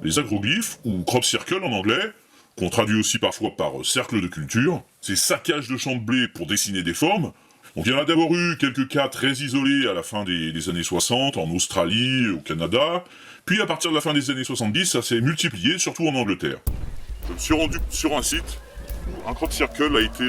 Les agroglyphes, ou crop circle en anglais, qu'on traduit aussi parfois par cercle de culture, ces saccages de champs de blé pour dessiner des formes. Donc il y en a d'abord eu quelques cas très isolés à la fin des années 60, en Australie, au Canada, puis à partir de la fin des années 70, ça s'est multiplié, surtout en Angleterre. Je me suis rendu sur un site où un crop circle a été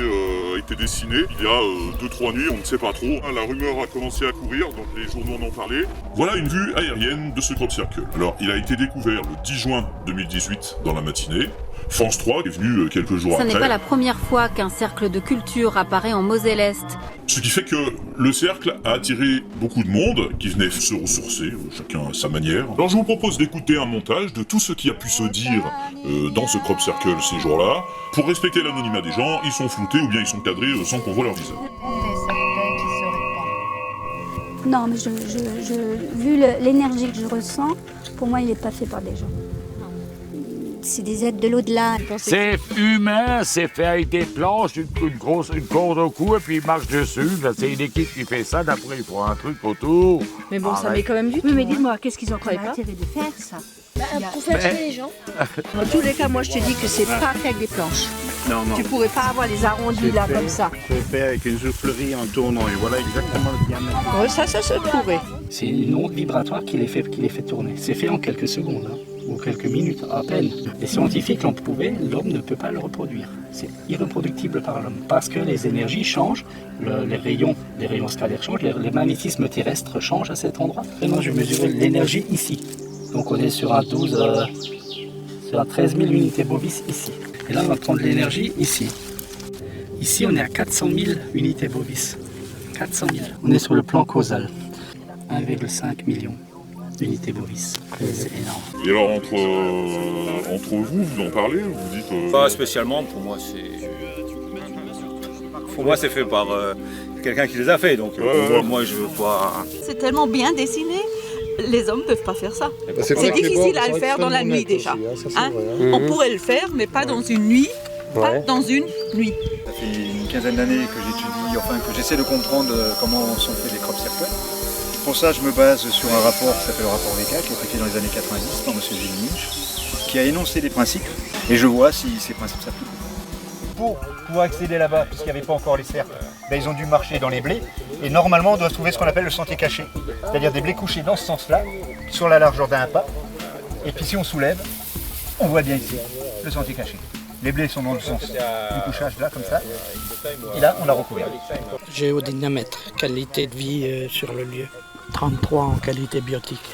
dessiné il y a 2-3 nuits, on ne sait pas trop. La rumeur a commencé à courir, donc les journaux en ont parlé. Voilà une vue aérienne de ce crop circle. Alors il a été découvert le 10 juin 2018 dans la matinée. France 3 est venu quelques jours après. Ce n'est pas la première fois qu'un cercle de culture apparaît en Moselle-Est. Ce qui fait que le cercle a attiré beaucoup de monde qui venait se ressourcer, chacun à sa manière. Alors je vous propose d'écouter un montage de tout ce qui a pu se dire dans ce crop circle ces jours-là. Pour respecter l'anonymat des gens, ils sont floutés ou bien ils sont cadrés sans qu'on voit leur visage. Non, mais vu l'énergie que je ressens, pour moi, il n'est pas fait par des gens. C'est des êtres de l'au-delà. C'est humain, c'est fait avec des planches, une corde au cou et puis il marche dessus. C'est une équipe qui fait ça, d'après il faut un truc autour. Mais bon, ça met quand même du temps. Oui, mais dites-moi, qu'est-ce qu'ils ont croyez pas intérêt de faire ça? Pour faire tuer les gens. Dans tous les cas, moi je te dis que c'est pas fait avec des planches. Non. Tu pourrais pas avoir les arrondis là comme ça. C'est fait avec une soufflerie en tournant et voilà exactement le diamètre. Ouais, ça se pourrait. C'est une onde vibratoire qui les fait tourner. C'est fait en quelques secondes, ou quelques minutes à peine. Les scientifiques l'ont prouvé, l'homme ne peut pas le reproduire. C'est irreproductible par l'homme parce que les énergies changent, les rayons scalaires changent, les magnétismes terrestres changent à cet endroit. Vraiment, je mesurais l'énergie ici. Donc on est sur un 13 000 unités bovis ici. Et là, on va prendre l'énergie ici. Ici, on est à 400 000 unités bovis. 400 000. On est sur le plan causal. 1,5 million d'unités bovis. C'est énorme. Et alors entre vous en parlez, vous dites... Pas spécialement, pour moi c'est fait par quelqu'un qui les a fait, donc moi je veux pas... C'est tellement bien dessiné, les hommes ne peuvent pas faire ça. C'est difficile à le faire dans la nuit déjà. On pourrait le faire, mais pas dans une nuit. Pas dans une nuit. Ça fait une quinzaine d'années que j'étudie, que j'essaie de comprendre comment sont faits les crop circles. Pour ça, je me base sur un rapport qui s'appelle le rapport VK, qui a été fait dans les années 90 par M. Gilles Minch, qui a énoncé des principes, et je vois si ces principes s'appliquent. Pour pouvoir accéder là-bas, puisqu'il n'y avait pas encore les cercles, ils ont dû marcher dans les blés, et normalement on doit trouver ce qu'on appelle le sentier caché, c'est-à-dire des blés couchés dans ce sens-là, sur la largeur d'un pas, et puis si on soulève, on voit bien ici le sentier caché. Les blés sont dans le sens du couchage là, comme ça, et là on l'a recouvert. Géodynamètre, qualité de vie sur le lieu. 33 en qualité biotique.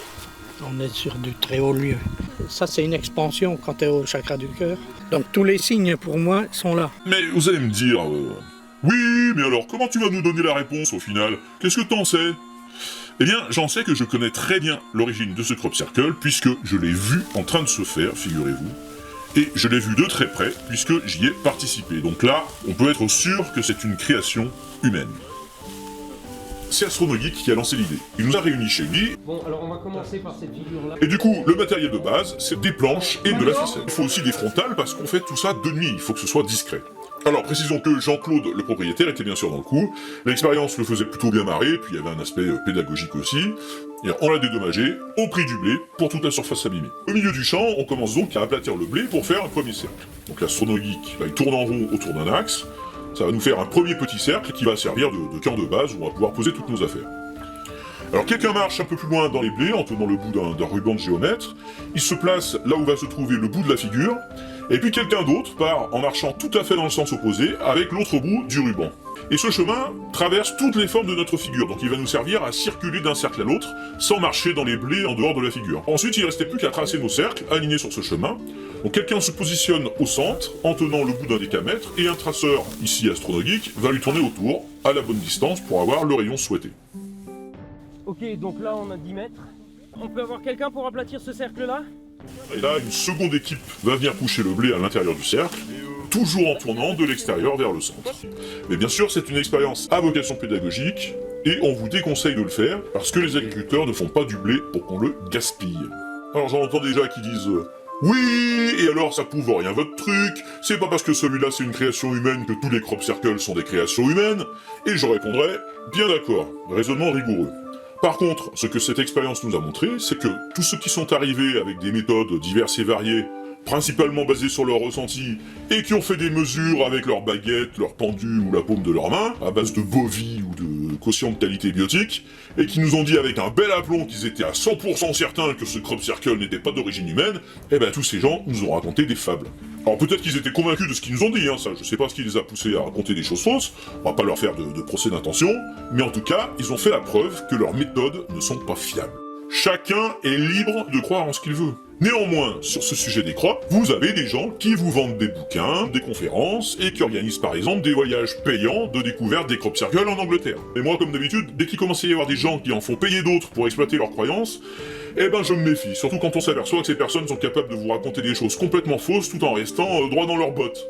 On est sur du très haut lieu. Ça, c'est une expansion quand tu es au chakra du cœur. Donc tous les signes, pour moi, sont là. Mais vous allez me dire... Oui, mais alors, comment tu vas nous donner la réponse au final? Qu'est-ce que t'en sais? Eh bien, j'en sais que je connais très bien l'origine de ce crop circle, puisque je l'ai vu en train de se faire, figurez-vous. Et je l'ai vu de très près, puisque j'y ai participé. Donc là, on peut être sûr que c'est une création humaine. C'est Astronogeek qui a lancé l'idée. Il nous a réunis chez lui. Bon, alors on va commencer par cette figure-là. Et du coup, le matériel de base, c'est des planches et de la ficelle. Il faut aussi des frontales parce qu'on fait tout ça de nuit, il faut que ce soit discret. Alors, précisons que Jean-Claude, le propriétaire, était bien sûr dans le coup. L'expérience le faisait plutôt bien marrer, puis il y avait un aspect pédagogique aussi. Et on l'a dédommagé au prix du blé pour toute la surface abîmée. Au milieu du champ, on commence donc à aplatir le blé pour faire un premier cercle. Donc l'Astronogeek, il tourne en rond autour d'un axe. Ça va nous faire un premier petit cercle qui va servir de camp de base où on va pouvoir poser toutes nos affaires. Alors quelqu'un marche un peu plus loin dans les blés en tenant le bout d'un ruban de géomètre, il se place là où va se trouver le bout de la figure, et puis quelqu'un d'autre part en marchant tout à fait dans le sens opposé avec l'autre bout du ruban. Et ce chemin traverse toutes les formes de notre figure, donc il va nous servir à circuler d'un cercle à l'autre, sans marcher dans les blés en dehors de la figure. Ensuite, il ne restait plus qu'à tracer nos cercles, alignés sur ce chemin. Donc quelqu'un se positionne au centre, en tenant le bout d'un décamètre, et un traceur, ici Astronogeek, va lui tourner autour, à la bonne distance, pour avoir le rayon souhaité. Ok, donc là on a 10 mètres. On peut avoir quelqu'un pour aplatir ce cercle-là? Et là, une seconde équipe va venir coucher le blé à l'intérieur du cercle, toujours en tournant de l'extérieur vers le centre. Mais bien sûr, c'est une expérience à vocation pédagogique, et on vous déconseille de le faire, parce que les agriculteurs ne font pas du blé pour qu'on le gaspille. Alors j'en entends déjà qui disent oui, et alors ça prouve rien votre truc, c'est pas parce que celui-là c'est une création humaine que tous les crop circles sont des créations humaines, et je répondrai, bien d'accord, raisonnement rigoureux. Par contre, ce que cette expérience nous a montré, c'est que tous ceux qui sont arrivés avec des méthodes diverses et variées, principalement basées sur leur ressenti, et qui ont fait des mesures avec leur baguette, leur pendu ou la paume de leur main, à base de bovie ou de quotient de qualité biotique, et qui nous ont dit avec un bel aplomb qu'ils étaient à 100% certains que ce crop circle n'était pas d'origine humaine, eh ben tous ces gens nous ont raconté des fables. Alors peut-être qu'ils étaient convaincus de ce qu'ils nous ont dit, ça je sais pas ce qui les a poussés à raconter des choses fausses, on va pas leur faire de procès d'intention, mais en tout cas, ils ont fait la preuve que leurs méthodes ne sont pas fiables. Chacun est libre de croire en ce qu'il veut. Néanmoins, sur ce sujet des crops, vous avez des gens qui vous vendent des bouquins, des conférences, et qui organisent par exemple des voyages payants de découverte des crop circles en Angleterre. Et moi, comme d'habitude, dès qu'il commence à y avoir des gens qui en font payer d'autres pour exploiter leurs croyances, eh ben je me méfie, surtout quand on s'aperçoit que ces personnes sont capables de vous raconter des choses complètement fausses tout en restant droit dans leurs bottes.